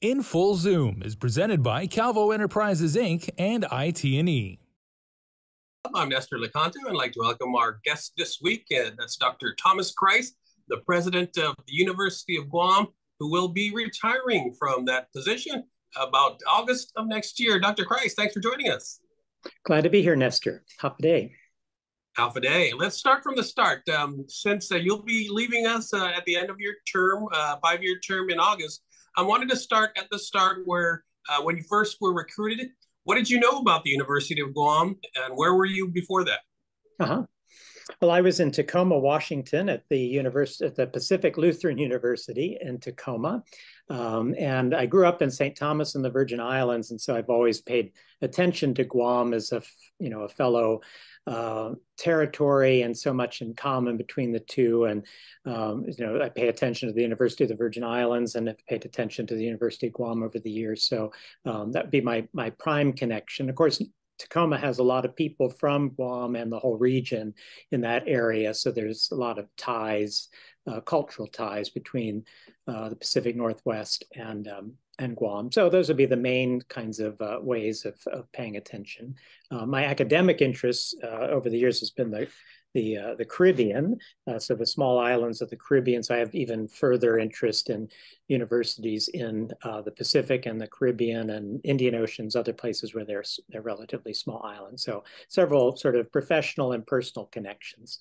In Full Zoom is presented by Calvo Enterprises Inc. and IT&E. I'm Nestor and I'd like to welcome our guest this week. That's Dr. Thomas Krise, the president of the University of Guam, who will be retiring from that position about August of next year. Dr. Krise, thanks for joining us. Glad to be here, Nestor. Alpha Day. Alpha Day. Let's start from the start. Since you'll be leaving us at the end of your term, 5-year term in August, I wanted to start at the start where when you first were recruited. What did you know about the University of Guam, and where were you before that? Well, I was in Tacoma, Washington, at the Pacific Lutheran University in Tacoma, and I grew up in St. Thomas in the Virgin Islands, and so I've always paid attention to Guam as a fellow territory, and so much in common between the two. And I pay attention to the University of the Virgin Islands, and have paid attention to the University of Guam over the years. So that would be my prime connection. Of course, Tacoma has a lot of people from Guam and the whole region in that area, so there's a lot of ties, cultural ties between the Pacific Northwest and Guam. So those would be the main kinds of ways of paying attention. My academic interests over the years has been the Caribbean, so the small islands of the Caribbean. So I have even further interest in universities in the Pacific and the Caribbean and Indian Oceans, other places where they're relatively small islands. So several sort of professional and personal connections.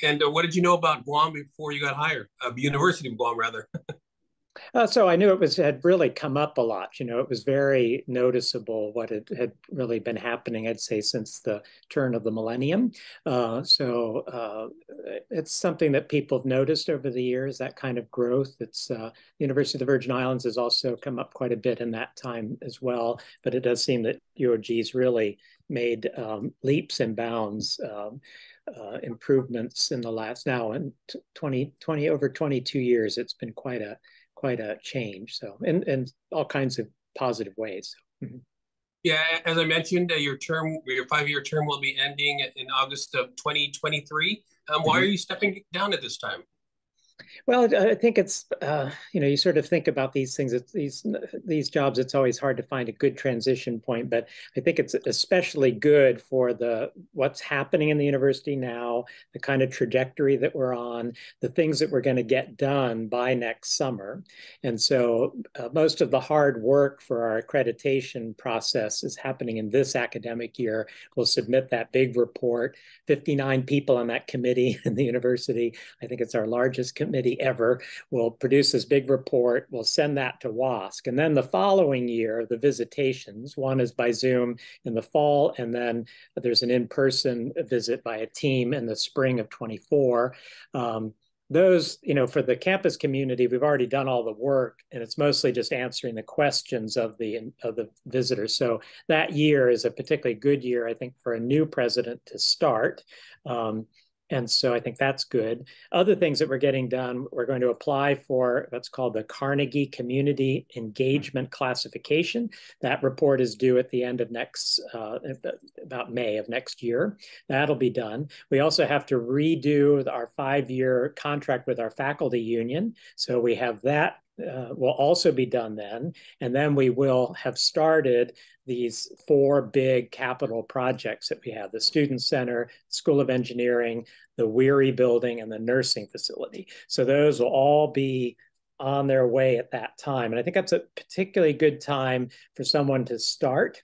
And what did you know about Guam before you got hired? University of Guam, rather. So I knew it had really come up a lot. It was very noticeable what had really been happening, I'd say, since the turn of the millennium. So it's something that people have noticed over the years, that kind of growth. It's the University of the Virgin Islands has also come up quite a bit in that time as well. But it does seem that UOG's really made leaps and bounds, improvements in the last, now in over 22 years. It's been quite a change. So in all kinds of positive ways. Mm-hmm. Yeah, as I mentioned, your 5-year term will be ending in August of 2023. Why are you stepping down at this time? Well, I think it's, you sort of think about these things, these jobs, it's always hard to find a good transition point, but I think it's especially good for what's happening in the university now, the kind of trajectory that we're on, the things that we're going to get done by next summer. And so most of the hard work for our accreditation process is happening in this academic year. We'll submit that big report, 59 people on that committee in the university. I think it's our largest committee ever. Will produce this big report. We'll send that to WASC. And then the following year, the visitations, one is by Zoom in the fall, and then there's an in-person visit by a team in the spring of 24. Those, for the campus community, we've already done all the work, and it's mostly just answering the questions of the visitors. So that year is a particularly good year, I think, for a new president to start. And so I think that's good. Other things that we're getting done, we're going to apply for what's called the Carnegie Community Engagement Classification. That report is due at the end of about May of next year. That'll be done. We also have to redo our 5-year contract with our faculty union. So we have that. Will also be done then. And then we will have started these 4 big capital projects that we have: the Student Center, School of Engineering, the Weary Building, and the nursing facility. So those will all be on their way at that time. And I think that's a particularly good time for someone to start.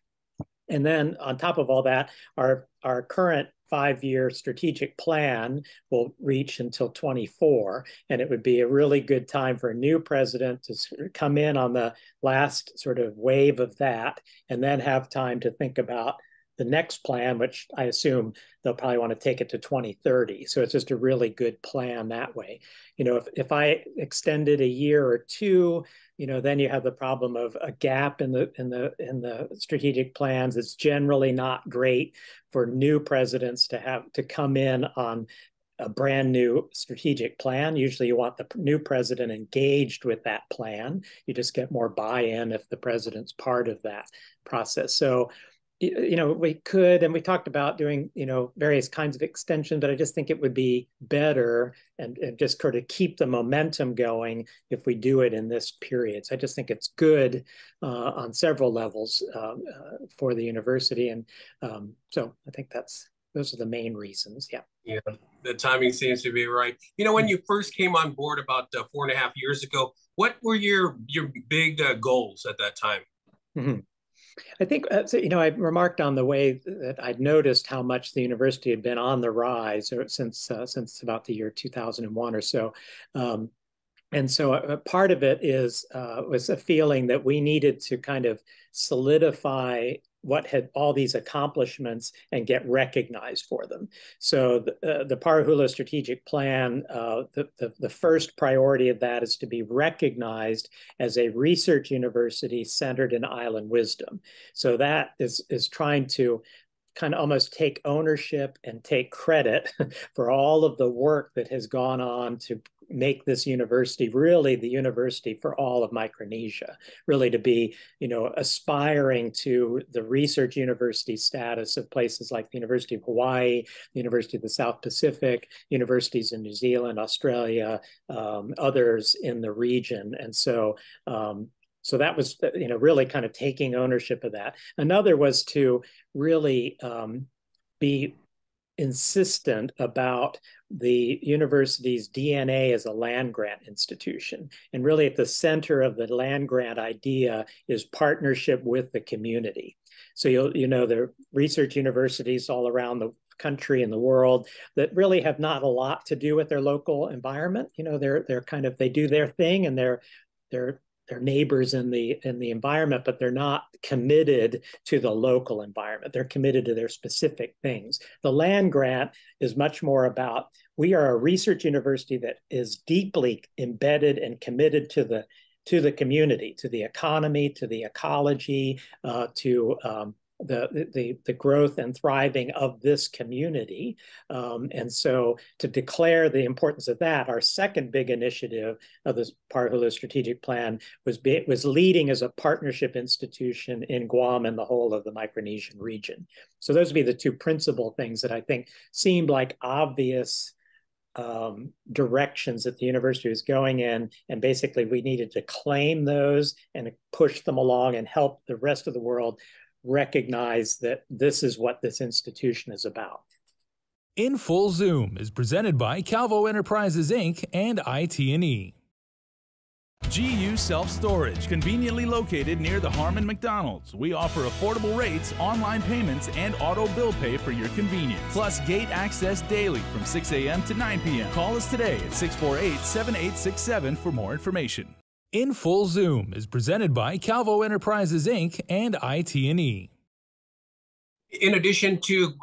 And then on top of all that, our current 5-year strategic plan will reach until 24, and it would be a really good time for a new president to come in on the last sort of wave of that, and then have time to think about the next plan, which I assume they'll probably want to take it to 2030. So it's just a really good plan that way. If I extended a year or two, then you have the problem of a gap in the strategic plans. It's generally not great for new presidents to have to come in on a brand new strategic plan. Usually you want the new president engaged with that plan. You just get more buy-in if the president's part of that process. So we could, and we talked about doing, various kinds of extension, but I just think it would be better and just sort of keep the momentum going if we do it in this period. So I just think it's good on several levels for the university. And so I think those are the main reasons. Yeah. Yeah, the timing seems to be right. When you first came on board about 4.5 years ago, what were your big goals at that time? Mm-hmm. I think, I remarked on the way that I'd noticed how much the university had been on the rise since about the year 2001 or so. And so a part of it was a feeling that we needed to kind of solidify what had all these accomplishments and get recognized for them. So the Parahula strategic plan, the first priority of that is to be recognized as a research university centered in island wisdom. So that is trying to kind of almost take ownership and take credit for all of the work that has gone on to make this university really the university for all of Micronesia, really to be, aspiring to the research university status of places like the University of Hawaii, the University of the South Pacific, universities in New Zealand, Australia, others in the region. And so that was, really kind of taking ownership of that. Another was to really be insistent about the university's DNA as a land grant institution. And really at the center of the land grant idea is partnership with the community. So there are research universities all around the country and the world that really have not a lot to do with their local environment. They're kind of, they do their thing and they're neighbors in the environment, but they're not committed to the local environment. They're committed to their specific things. The land grant is much more about, we are a research university that is deeply embedded and committed to the community, to the economy, to the ecology, to the growth and thriving of this community. And so to declare the importance of that, our second big initiative of this Parahula strategic plan was leading as a partnership institution in Guam and the whole of the Micronesian region. So those would be the two principal things that I think seemed like obvious directions that the university was going in, and basically we needed to claim those and push them along and help the rest of the world recognize that this is what this institution is about. In Full Zoom is presented by Calvo Enterprises Inc. and IT&E. GU Self-Storage, conveniently located near the Harmon McDonald's. We offer affordable rates, online payments, and auto bill pay for your convenience. Plus gate access daily from 6 a.m. to 9 p.m. Call us today at 648-7867 for more information. In Full Zoom is presented by Calvo Enterprises Inc. and IT&E. In addition to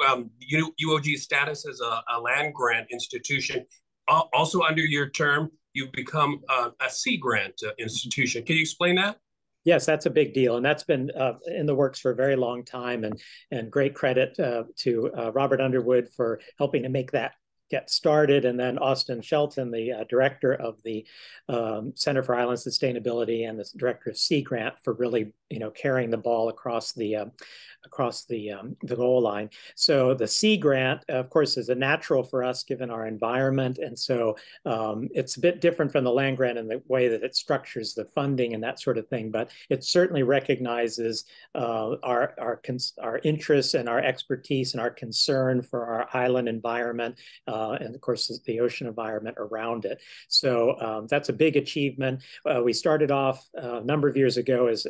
UOG's status as a land grant institution, also under your term, you've become a Sea Grant institution. Can you explain that? Yes, that's a big deal. And that's been in the works for a very long time. And great credit to Robert Underwood for helping to make that get started, and then Austin Shelton, the director of the Center for Island Sustainability and the director of Sea Grant, for really carrying the ball across the goal line. So the Sea Grant, of course, is a natural for us given our environment, and so it's a bit different from the land grant in the way that it structures the funding and that sort of thing. But it certainly recognizes our interests and our expertise and our concern for our island environment. And of course, the ocean environment around it. So that's a big achievement. We started off a number of years ago as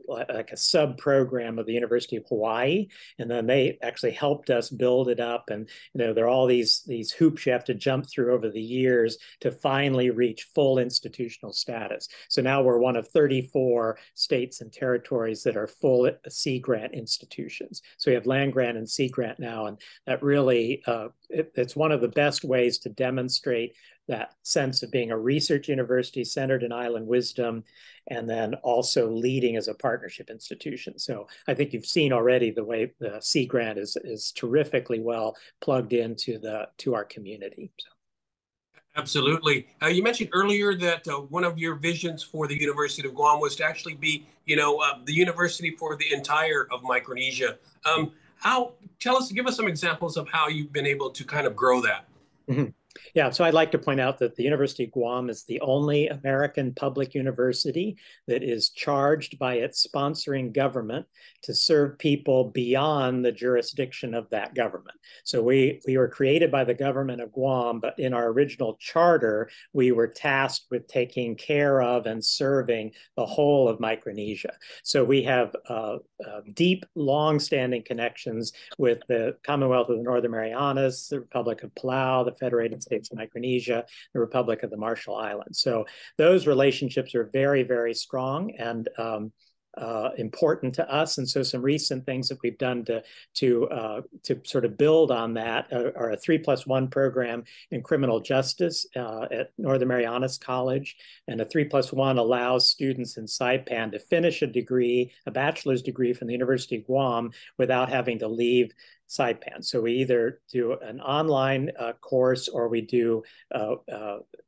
like a sub-program of the University of Hawaii, and then they actually helped us build it up. And there are all these hoops you have to jump through over the years to finally reach full institutional status. So now we're one of 34 states and territories that are full Sea Grant institutions. So we have land grant and Sea Grant now, and that really it's one of the best ways to demonstrate that sense of being a research university centered in island wisdom, and then also leading as a partnership institution. So I think you've seen already the way the Sea Grant is terrifically well plugged into our community. So. Absolutely. You mentioned earlier that one of your visions for the University of Guam was to actually be, the university for the entire of Micronesia. How, give us some examples of how you've been able to kind of grow that. Mhm. Yeah, so I'd like to point out that the University of Guam is the only American public university that is charged by its sponsoring government to serve people beyond the jurisdiction of that government. So we were created by the government of Guam, but in our original charter, we were tasked with taking care of and serving the whole of Micronesia. So we have deep, long-standing connections with the Commonwealth of the Northern Marianas, the Republic of Palau, the Federated States of Micronesia, the Republic of the Marshall Islands. So those relationships are very, very strong and important to us. And so some recent things that we've done to sort of build on that are a 3+1 program in criminal justice at Northern Marianas College. And a 3+1 allows students in Saipan to finish a degree, a bachelor's degree from the University of Guam without having to leave Saipan. So we either do an online course or we do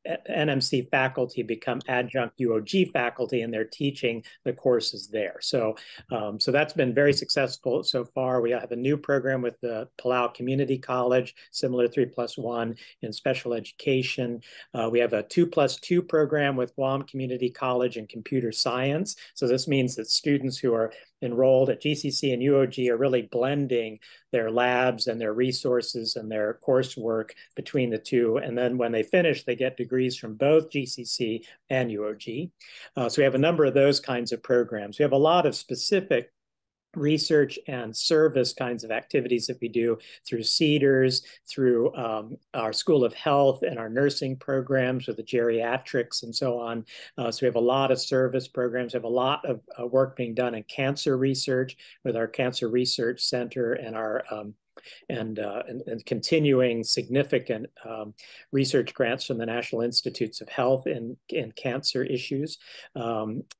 NMC faculty become adjunct UOG faculty and they're teaching the courses there. So that's been very successful so far. We have a new program with the Palau Community College, similar 3+1 in special education. We have a 2+2 program with Guam Community College in computer science. So this means that students who are enrolled at GCC and UOG are really blending their labs and their resources and their coursework between the two. And then when they finish, they get degrees from both GCC and UOG. So we have a number of those kinds of programs. We have a lot of specific research and service kinds of activities that we do through CEDARS, through our School of Health and our nursing programs with the geriatrics and so on. So we have a lot of service programs. We have a lot of work being done in cancer research with our Cancer Research Center and our and continuing significant research grants from the National Institutes of Health in cancer issues.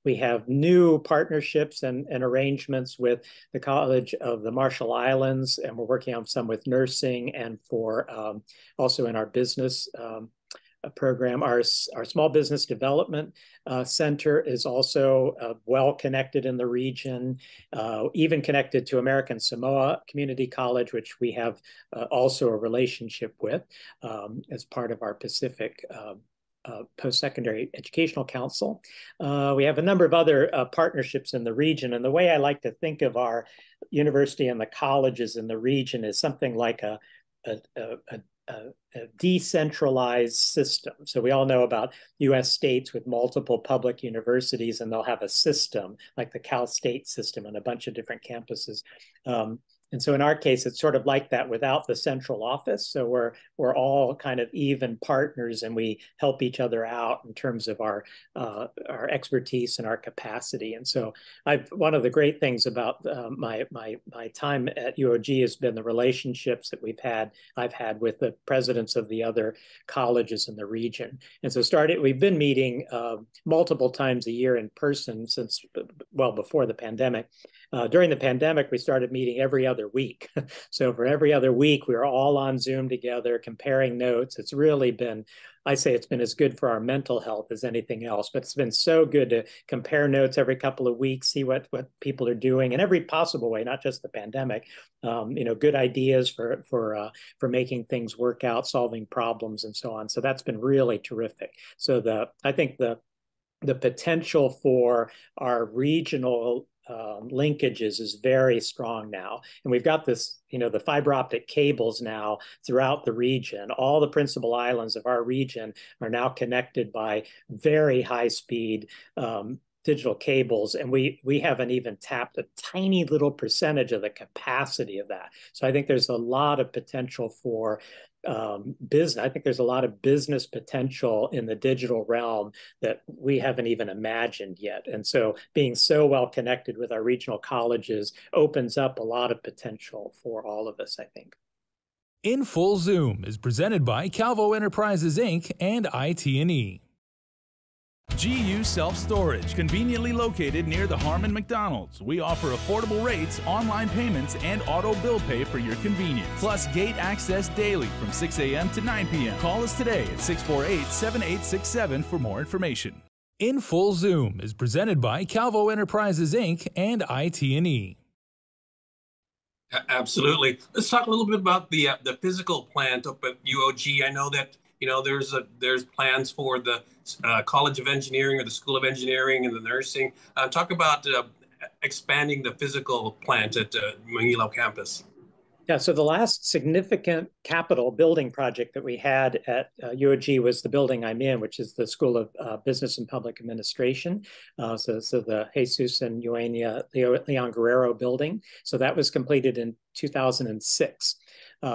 We have new partnerships and arrangements with the College of the Marshall Islands, and we're working on some with nursing and for also in our business program. Our Small Business Development Center is also well connected in the region, even connected to American Samoa Community College, which we have also a relationship with as part of our Pacific Post-Secondary Educational Council. We have a number of other partnerships in the region. And the way I like to think of our university and the colleges in the region is something like a decentralized system. So we all know about US states with multiple public universities, and they'll have a system like the Cal State system and a bunch of different campuses. And so in our case, it's sort of like that without the central office. So we're all kind of even partners, and we help each other out in terms of our expertise and our capacity. And so one of the great things about my time at UOG has been the relationships that I've had with the presidents of the other colleges in the region. And so we've been meeting multiple times a year in person since, well, before the pandemic. During the pandemic, we started meeting every other week. So for every other week, we were all on Zoom together, comparing notes. It's really been, I say it's been as good for our mental health as anything else, but it's been so good to compare notes every couple of weeks, see what people are doing in every possible way, not just the pandemic, good ideas for making things work out, solving problems and so on. So that's been really terrific. So I think the potential for our regional linkages is very strong now. And we've got this, the fiber optic cables now throughout the region. All the principal islands of our region are now connected by very high speed digital cables, and we haven't even tapped a tiny little percentage of the capacity of that. So I think there's a lot of potential for business. I think there's a lot of business potential in the digital realm that we haven't even imagined yet. And so being so well connected with our regional colleges opens up a lot of potential for all of us, I think. In Full Zoom is presented by Calvo Enterprises, Inc. and IT&E. GU Self-Storage, conveniently located near the Harmon McDonald's. We offer affordable rates, online payments, and auto bill pay for your convenience. Plus gate access daily from 6 a.m. to 9 p.m. Call us today at 648-7867 for more information. In Full Zoom is presented by Calvo Enterprises, Inc. and IT&E. Absolutely. Let's talk a little bit about the physical plant up at UOG. I know that there's plans for the College of Engineering or the School of Engineering and the nursing. Talk about expanding the physical plant at Manilo campus. Yeah, so the last significant capital building project that we had at UOG was the building I'm in, which is the School of Business and Public Administration. So the Jesus and Eugenia Leon Guerrero building. So that was completed in 2006.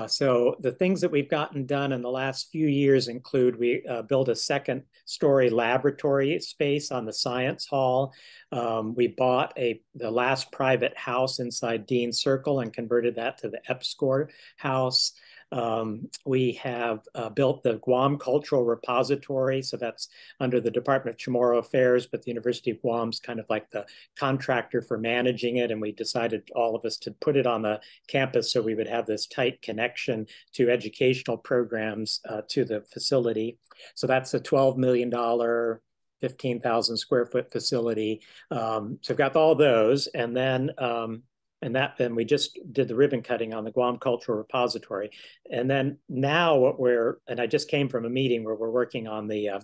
So the things that we've gotten done in the last few years include we built a second-story laboratory space on the Science Hall. We bought the last private house inside Dean Circle and converted that to the EPSCoR house. We have built the Guam Cultural Repository, so that's under the Department of Chamorro Affairs, but the University of Guam's kind of like the contractor for managing it, and we decided, all of us, to put it on the campus so we would have this tight connection to educational programs to the facility. So that's a $12 million 15,000 square foot facility. So we've got all those, and then we just did the ribbon cutting on the Guam Cultural Repository. And then now and I just came from a meeting where we're working on the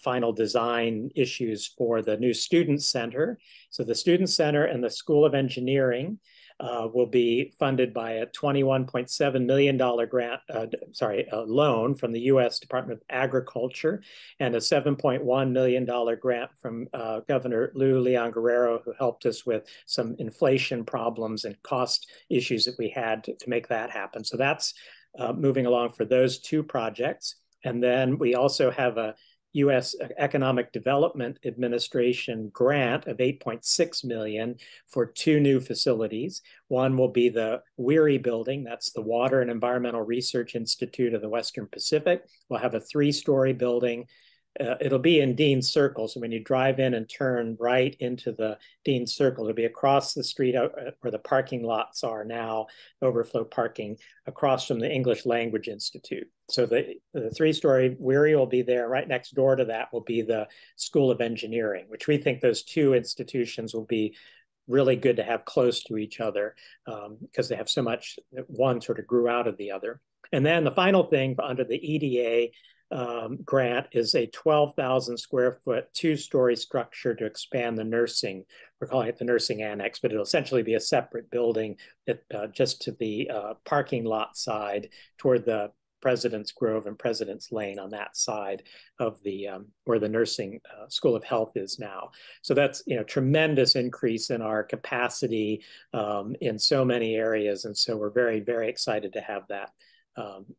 final design issues for the new Student Center. So the Student Center and the School of Engineering will be funded by a $21.7 million loan from the U.S. Department of Agriculture and a $7.1 million grant from Governor Leon Guerrero, who helped us with some inflation problems and cost issues that we had to make that happen. So that's moving along for those two projects. And then we also have a U.S. Economic Development Administration grant of $8.6 million for two new facilities. One will be the Weary Building. That's the Water and Environmental Research Institute of the Western Pacific. We'll have a 3-story building. It'll be in Dean Circle. So when you drive in and turn right into the Dean Circle, it'll be across the street where the parking lots are now, overflow parking, across from the English Language Institute. So the 3-story Weary will be there. Right next door to that will be the School of Engineering, which we think those two institutions will be really good to have close to each other because they have so much, one sort of grew out of the other. And then the final thing under the EDA grant is a 12,000 square foot 2-story structure to expand the nursing. We're calling it the nursing annex, but it'll essentially be a separate building just to the parking lot side toward the President's Grove and President's Lane on that side of the where the nursing School of Health is now. So that's tremendous increase in our capacity in so many areas, and so we're very, very excited to have that.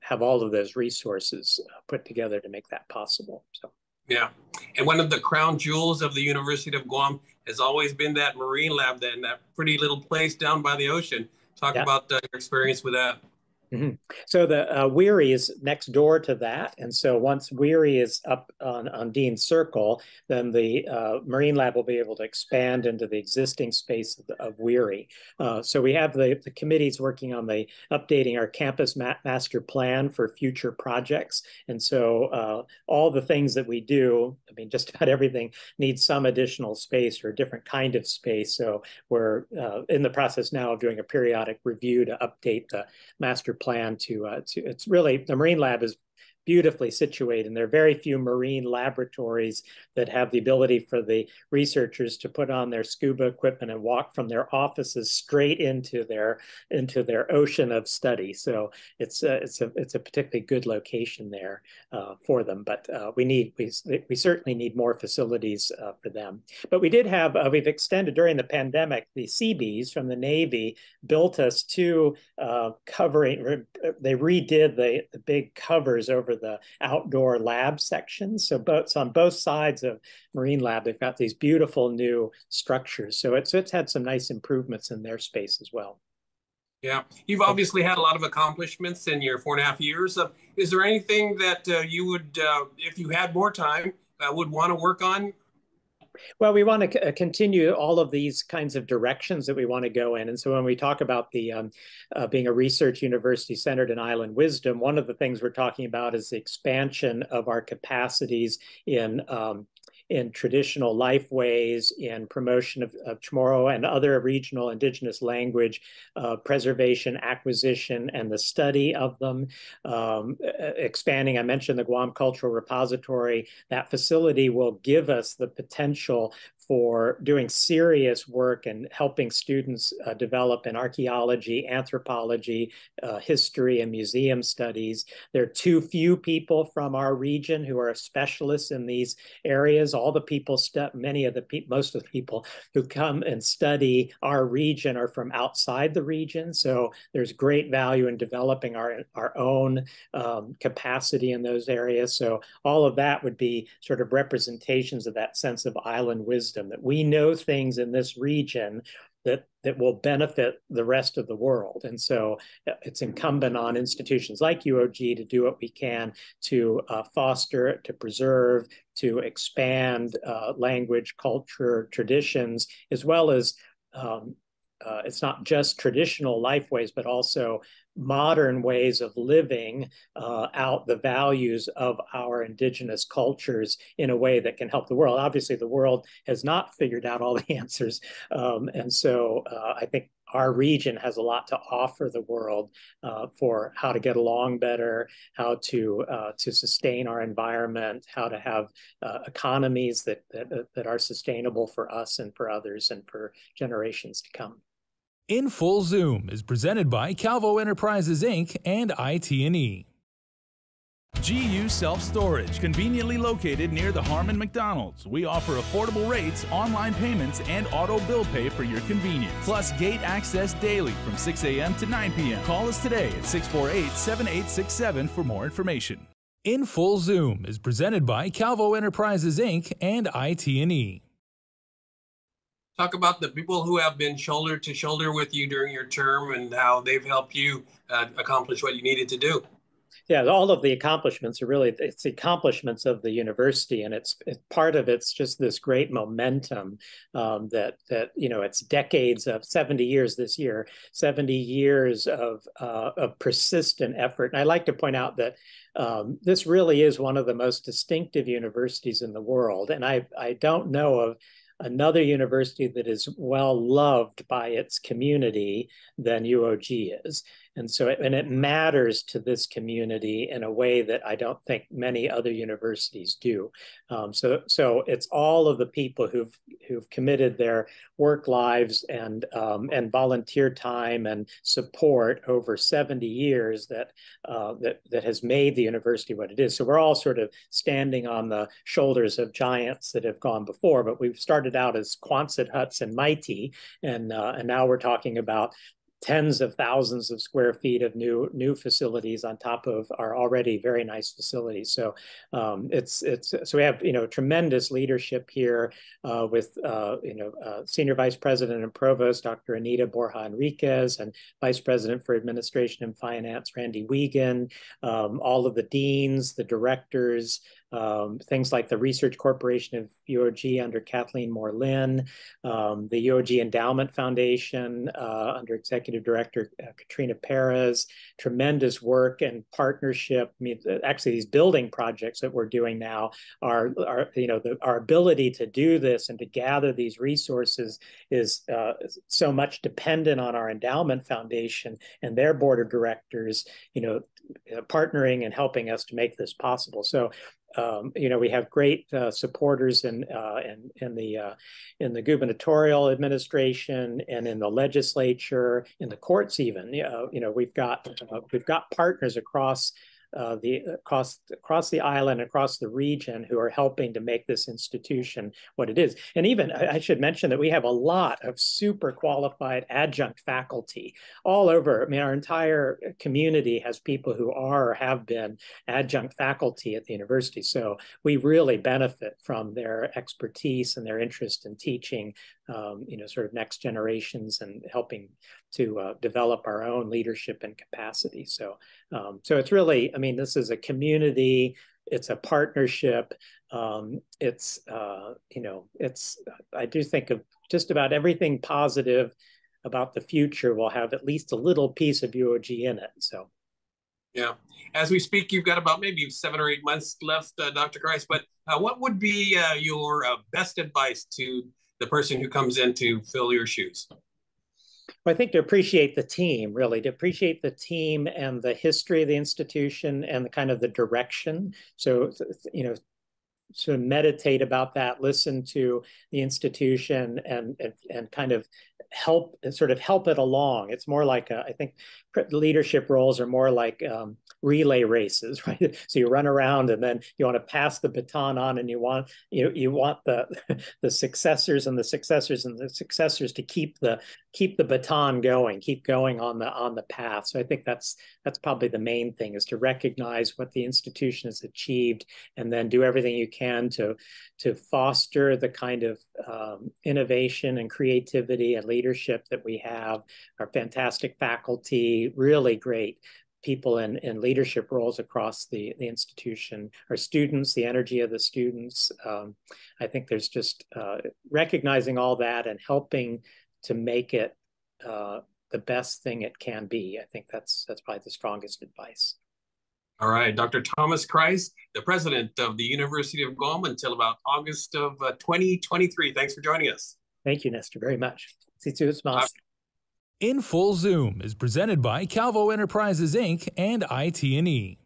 Have all of those resources put together to make that possible. So yeah, and one of the crown jewels of the University of Guam has always been that marine lab, that pretty little place down by the ocean. Talk about your experience with that. Mm-hmm. So the Weary is next door to that. And so once Weary is up on Dean Circle, then the Marine Lab will be able to expand into the existing space of Weary. So we have the committees working on updating our campus master plan for future projects. And so all the things that we do, I mean, just about everything needs some additional space or a different kind of space. So we're in the process now of doing a periodic review to update the master plan to it's really, the Marine Lab is beautifully situated, and there are very few marine laboratories that have the ability for the researchers to put on their scuba equipment and walk from their offices straight into their ocean of study. So it's a particularly good location there for them. But we certainly need more facilities for them. But we did have we've extended during the pandemic. The Seabees from the Navy built us two covering. They redid the big covers over the outdoor lab sections. So on both sides of Marine Lab, they've got these beautiful new structures. So it's had some nice improvements in their space as well. Yeah, you've obviously had a lot of accomplishments in your 4.5 years. Is there anything that you would, if you had more time, would want to work on? Well, we want to continue all of these kinds of directions that we want to go in. And so when we talk about the being a research university centered in island wisdom, one of the things we're talking about is the expansion of our capacities in traditional life ways, in promotion of Chamorro and other regional indigenous language preservation, acquisition, and the study of them. Expanding, I mentioned the Guam Cultural Repository. That facility will give us the potential for doing serious work and helping students develop in archaeology, anthropology, history, and museum studies. There are too few people from our region who are specialists in these areas. All the people, most of the people who come and study our region are from outside the region. So there's great value in developing our own capacity in those areas. So all of that would be sort of representations of that sense of island wisdom, that we know things in this region that will benefit the rest of the world. And so it's incumbent on institutions like UOG to do what we can to foster, to preserve, to expand language, culture, traditions, as well as it's not just traditional life ways, but also modern ways of living out the values of our indigenous cultures in a way that can help the world. Obviously, the world has not figured out all the answers. And so I think our region has a lot to offer the world for how to get along better, how to sustain our environment, how to have economies that are sustainable for us and for others and for generations to come. In Full Zoom is presented by Calvo Enterprises, Inc. and IT&E. GU Self-Storage, conveniently located near the Harmon McDonald's. We offer affordable rates, online payments, and auto bill pay for your convenience. Plus gate access daily from 6 a.m. to 9 p.m. Call us today at 648-7867 for more information. In Full Zoom is presented by Calvo Enterprises, Inc. and IT&E. Talk about the people who have been shoulder to shoulder with you during your term and how they've helped you accomplish what you needed to do. Yeah, all of the accomplishments are really, it's the accomplishments of the university, and it's part of it's just this great momentum that you know, it's decades of 70 years this year, 70 years of persistent effort. And I like to point out that this really is one of the most distinctive universities in the world, and I don't know of another university that is well loved by its community than UOG is. And so, it matters to this community in a way that I don't think many other universities do. So it's all of the people who've committed their work lives and volunteer time and support over 70 years that has made the university what it is. So we're all sort of standing on the shoulders of giants that have gone before, but we've started out as Quonset huts and mighty, and now we're talking about tens of thousands of square feet of new facilities on top of our already very nice facilities. So so we have, you know, tremendous leadership here with Senior Vice President and Provost Dr. Anita Borja Enriquez, and Vice President for Administration and Finance Randy Wiegand, all of the deans, the directors, things like the Research Corporation of UOG under Kathleen Moore-Lynn, the UOG Endowment Foundation under Executive Director Katrina Perez. Tremendous work and partnership. I mean, actually, these building projects that we're doing now are you know, our ability to do this and to gather these resources is so much dependent on our Endowment Foundation and their board of directors, you know, partnering and helping us to make this possible. So you know, we have great supporters in the gubernatorial administration and in the legislature, in the courts even. You know, we've got partners across the island, across the region, who are helping to make this institution what it is. And even, I should mention that we have a lot of super qualified adjunct faculty all over. I mean, our entire community has people who are or have been adjunct faculty at the university. So we really benefit from their expertise and their interest in teaching, you know, sort of next generations and helping to develop our own leadership and capacity. So it's really, I mean, this is a community it's a partnership. I do think of just about everything positive about the future will have at least a little piece of UOG in it. So, yeah, as we speak, you've got about maybe 7 or 8 months left, Dr. Krise. But what would be your best advice to the person who comes in to fill your shoes? I think to appreciate the team, really, to appreciate the team and the history of the institution and the kind of the direction. So, sort of meditate about that, listen to the institution, and kind of help it along. It's more like I think leadership roles are more like relay races, right? So you run around and then you want to pass the baton on, and you want the successors and the successors and the successors to keep the baton going, keep going on the path. So I think that's probably the main thing, is to recognize what the institution has achieved and then do everything you can to foster the kind of innovation and creativity and leadership that we have. Our fantastic faculty, really great people in leadership roles across the institution, our students, the energy of the students. I think there's just recognizing all that and helping to make it the best thing it can be. I think that's probably the strongest advice. All right, Dr. Thomas Krise, the president of the University of Guam until about August of 2023. Thanks for joining us. Thank you, Nestor, very much. In Full Zoom is presented by Calvo Enterprises, Inc. and IT&E.